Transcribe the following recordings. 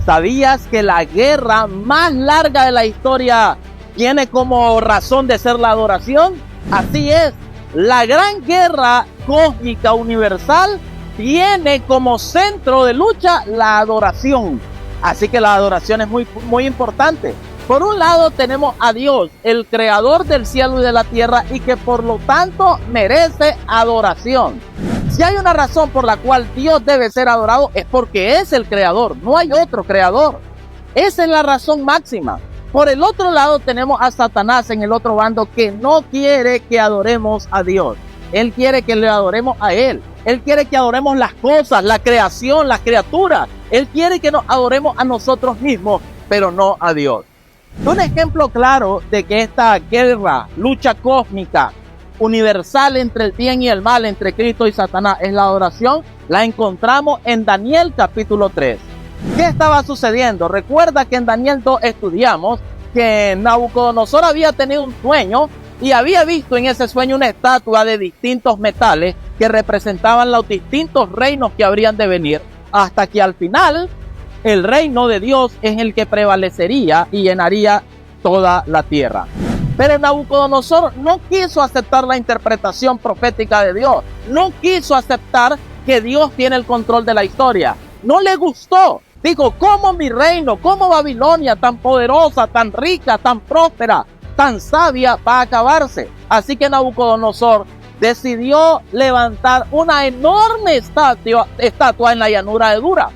¿Sabías que la guerra más larga de la historia tiene como razón de ser la adoración? Así es, la gran guerra cósmica universal tiene como centro de lucha la adoración. Así que la adoración es muy importante. Por un lado tenemos a Dios, el creador del cielo y de la tierra, y que por lo tanto merece adoración. Si hay una razón por la cual Dios debe ser adorado, es porque es el creador, no hay otro creador. Esa es la razón máxima. Por el otro lado tenemos a Satanás en el otro bando, que no quiere que adoremos a Dios. Él quiere que le adoremos a Él. Él quiere que adoremos las cosas, la creación, las criaturas. Él quiere que nos adoremos a nosotros mismos, pero no a Dios. Un ejemplo claro de que esta guerra, lucha cósmica, universal entre el bien y el mal, entre Cristo y Satanás, es la adoración, la encontramos en Daniel capítulo 3. ¿Qué estaba sucediendo? Recuerda que en Daniel 2 estudiamos que Nabucodonosor había tenido un sueño y había visto en ese sueño una estatua de distintos metales que representaban los distintos reinos que habrían de venir, hasta que al final el reino de Dios es el que prevalecería y llenaría toda la tierra. Pero Nabucodonosor no quiso aceptar la interpretación profética de Dios. No quiso aceptar que Dios tiene el control de la historia. No le gustó. Dijo, ¿cómo mi reino, cómo Babilonia, tan poderosa, tan rica, tan próspera, tan sabia, va a acabarse? Así que Nabucodonosor decidió levantar una enorme estatua en la llanura de Dura.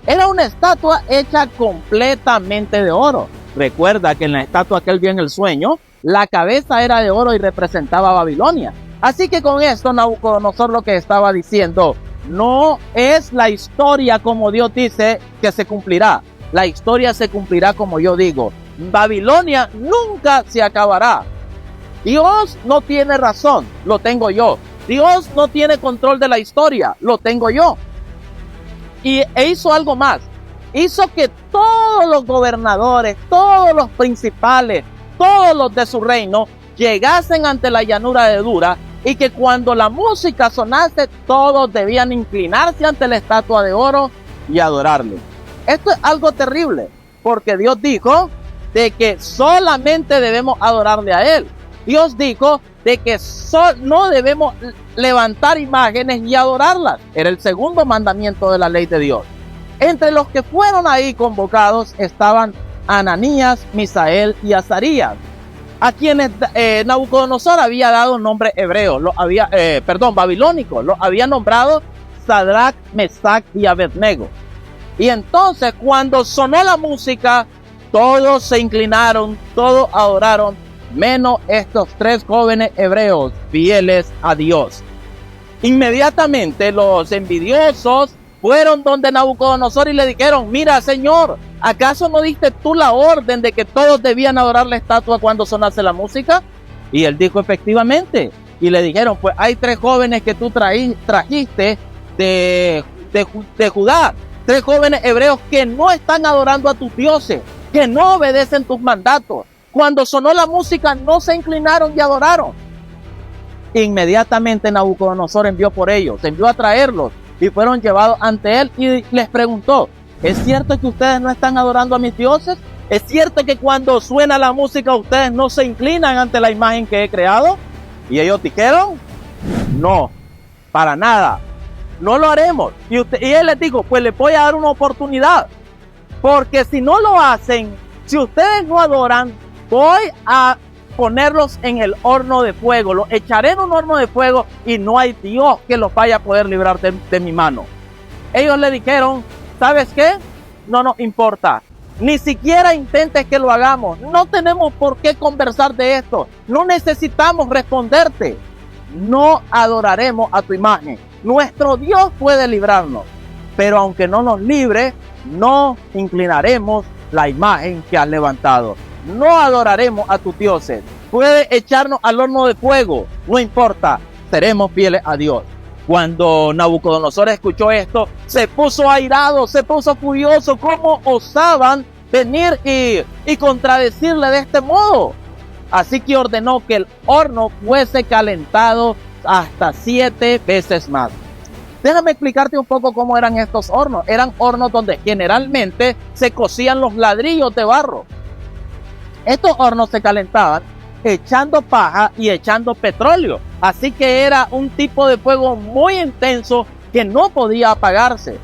Era una estatua hecha completamente de oro. Recuerda que en la estatua que él vio en el sueño, la cabeza era de oro y representaba a Babilonia. Así que con esto Nabucodonosor lo que estaba diciendo, no es la historia como Dios dice que se cumplirá. La historia se cumplirá como yo digo. Babilonia nunca se acabará. Dios no tiene razón, lo tengo yo. Dios no tiene control de la historia, lo tengo yo. E hizo algo más. Hizo que todos los gobernadores, todos los principales, todos los de su reino llegasen ante la llanura de Dura, y que cuando la música sonase, todos debían inclinarse ante la estatua de oro y adorarle. Esto es algo terrible, porque Dios dijo de que solamente debemos adorarle a Él. Dios dijo de que no debemos levantar imágenes y adorarlas. Era el segundo mandamiento de la ley de Dios. Entre los que fueron ahí convocados estaban Ananías, Misael y Azarías, a quienes Nabucodonosor había dado un nombre hebreo, babilónico, los había nombrado Sadrach, Mesach y Abednego. Y entonces cuando sonó la música, todos se inclinaron, todos adoraron, menos estos tres jóvenes hebreos fieles a Dios. Inmediatamente los envidiosos fueron donde Nabucodonosor y le dijeron, mira, Señor, ¿acaso no diste tú la orden de que todos debían adorar la estatua cuando sonase la música? Y él dijo, efectivamente. Y le dijeron, pues hay tres jóvenes que tú trajiste de Judá, tres jóvenes hebreos que no están adorando a tus dioses, que no obedecen tus mandatos. Cuando sonó la música no se inclinaron y adoraron. Inmediatamente Nabucodonosor envió por ellos, envió a traerlos, y fueron llevados ante él y les preguntó, ¿es cierto que ustedes no están adorando a mis dioses? ¿Es cierto que cuando suena la música ustedes no se inclinan ante la imagen que he creado? Y ellos dijeron, no, para nada, no lo haremos. Y él les dijo, pues les voy a dar una oportunidad, porque si no lo hacen, si ustedes no adoran, voy a ponerlos en el horno de fuego, los echaré en un horno de fuego y no hay Dios que los vaya a poder librar de mi mano. Ellos le dijeron, ¿sabes qué? No nos importa, ni siquiera intentes que lo hagamos, no tenemos por qué conversar de esto, no necesitamos responderte, no adoraremos a tu imagen, nuestro Dios puede librarnos, pero aunque no nos libre, no inclinaremos la imagen que has levantado. No adoraremos a tus dioses. Puede echarnos al horno de fuego, no importa, seremos fieles a Dios. Cuando Nabucodonosor escuchó esto, se puso airado, se puso furioso. ¿Cómo osaban venir y contradecirle de este modo? Así que ordenó que el horno fuese calentado hasta 7 veces más. Déjame explicarte un poco cómo eran estos hornos. Eran hornos donde generalmente se cocían los ladrillos de barro. Estos hornos se calentaban echando paja y echando petróleo. Así que era un tipo de fuego muy intenso que no podía apagarse.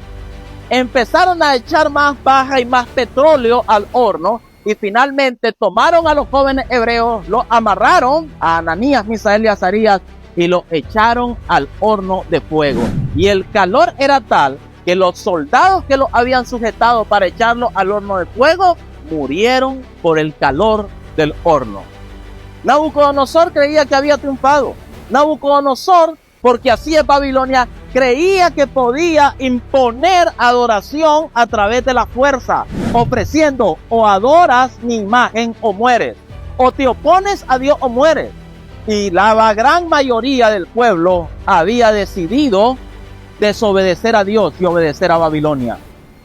Empezaron a echar más paja y más petróleo al horno y finalmente tomaron a los jóvenes hebreos, los amarraron a Ananías, Misael y Azarías y los echaron al horno de fuego. Y el calor era tal que los soldados que los habían sujetado para echarlos al horno de fuego murieron por el calor del horno. Nabucodonosor creía que había triunfado. Nabucodonosor, porque así es Babilonia, creía que podía imponer adoración a través de la fuerza, ofreciendo o adoras mi imagen o mueres, o te opones a Dios o mueres. Y la gran mayoría del pueblo había decidido desobedecer a Dios y obedecer a Babilonia.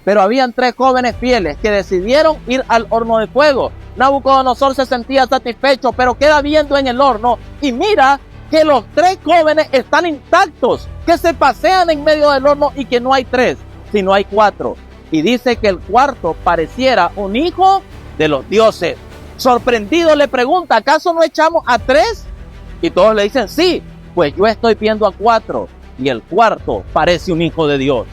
Pero habían 3 jóvenes fieles que decidieron ir al horno de fuego. Nabucodonosor se sentía satisfecho, pero queda viendo en el horno y mira que los 3 jóvenes están intactos, que se pasean en medio del horno y que no hay 3, sino hay 4. Y dice que el cuarto pareciera un hijo de los dioses. Sorprendido le pregunta, ¿acaso no echamos a 3? Y todos le dicen, sí, pues yo estoy viendo a 4 y el cuarto parece un hijo de Dios.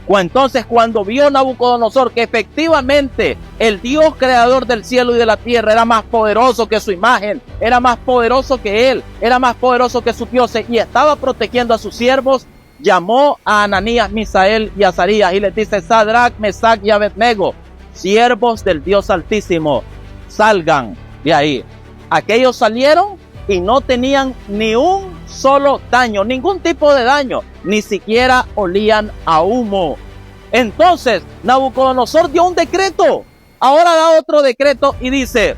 Entonces cuando vio Nabucodonosor que efectivamente el Dios creador del cielo y de la tierra era más poderoso que su imagen, era más poderoso que él, era más poderoso que sus dioses y estaba protegiendo a sus siervos, llamó a Ananías, Misael y Azarías y les dice, Sadrach, Mesach y Abednego, siervos del Dios Altísimo, salgan de ahí. Aquellos salieron y no tenían ni un solo daño, ningún tipo de daño, ni siquiera olían a humo. Entonces Nabucodonosor dio un decreto, ahora da otro decreto y dice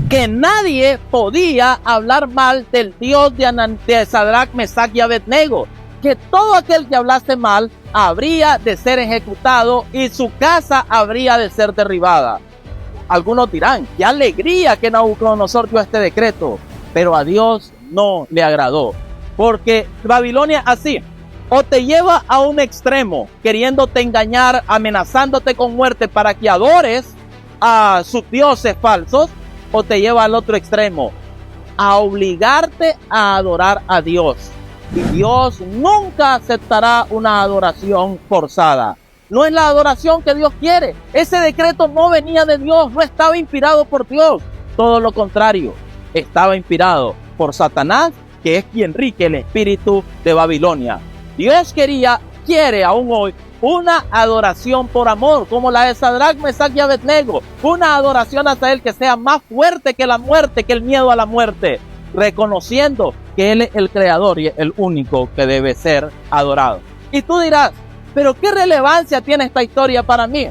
que nadie podía hablar mal del Dios de Sadrach, Mesach y Abednego, que todo aquel que hablase mal habría de ser ejecutado y su casa habría de ser derribada. Algunos dirán, qué alegría que Nabucodonosor dio este decreto, pero a Dios no le agradó, porque Babilonia así, o te lleva a un extremo, queriéndote engañar, amenazándote con muerte para que adores a sus dioses falsos, o te lleva al otro extremo, a obligarte a adorar a Dios. Y Dios nunca aceptará una adoración forzada. No es la adoración que Dios quiere. Ese decreto no venía de Dios, no estaba inspirado por Dios. Todo lo contrario, estaba inspirado por Satanás, que es quien rige el espíritu de Babilonia. Dios quiere aún hoy una adoración por amor, como la de Sadrach, Mesach y Abednego. Una adoración hacia Él que sea más fuerte que la muerte, que el miedo a la muerte. Reconociendo que Él es el creador y el único que debe ser adorado. Y tú dirás, pero ¿qué relevancia tiene esta historia para mí?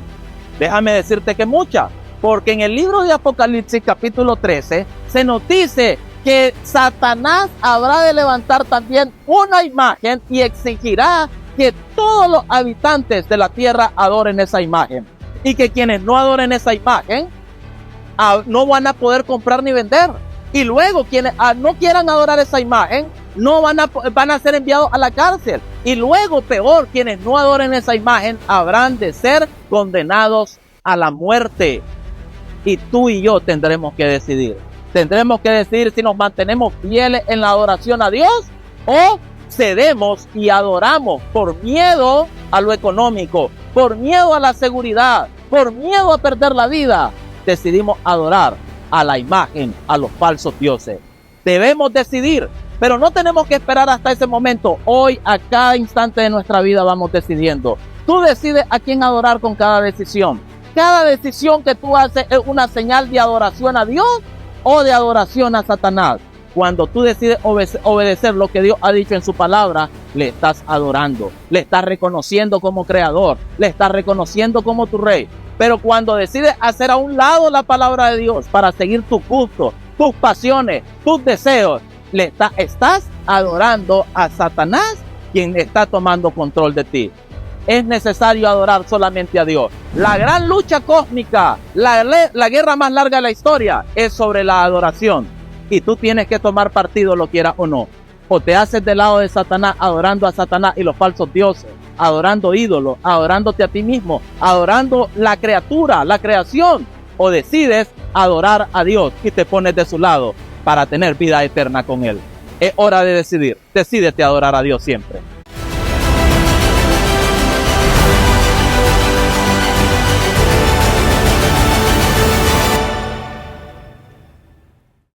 Déjame decirte que mucha, porque en el libro de Apocalipsis capítulo 13 se nos dice que Satanás habrá de levantar también una imagen y exigirá que todos los habitantes de la tierra adoren esa imagen, y que quienes no adoren esa imagen no van a poder comprar ni vender. Y luego quienes no quieran adorar esa imagen van a ser enviados a la cárcel. Y luego, peor, quienes no adoren esa imagen habrán de ser condenados a la muerte. Y tú y yo tendremos que decidir. Tendremos que decidir si nos mantenemos fieles en la adoración a Dios o cedemos y adoramos por miedo a lo económico, por miedo a la seguridad, por miedo a perder la vida. Decidimos adorar a la imagen, a los falsos dioses. Debemos decidir, pero no tenemos que esperar hasta ese momento. Hoy, a cada instante de nuestra vida vamos decidiendo. Tú decides a quién adorar con cada decisión. Cada decisión que tú haces es una señal de adoración a Dios o de adoración a Satanás. Cuando tú decides obedecer lo que Dios ha dicho en su palabra, le estás adorando, le estás reconociendo como creador, le estás reconociendo como tu rey. Pero cuando decides hacer a un lado la palabra de Dios para seguir tus gustos, tus pasiones, tus deseos, estás adorando a Satanás, quien está tomando control de ti. Es necesario adorar solamente a Dios. La gran lucha cósmica, la guerra más larga de la historia, es sobre la adoración. Y tú tienes que tomar partido, lo quieras o no. O te haces del lado de Satanás, adorando a Satanás y los falsos dioses, adorando ídolos, adorándote a ti mismo, adorando la criatura, la creación. O decides adorar a Dios y te pones de su lado para tener vida eterna con Él. Es hora de decidir. Decídete a adorar a Dios siempre.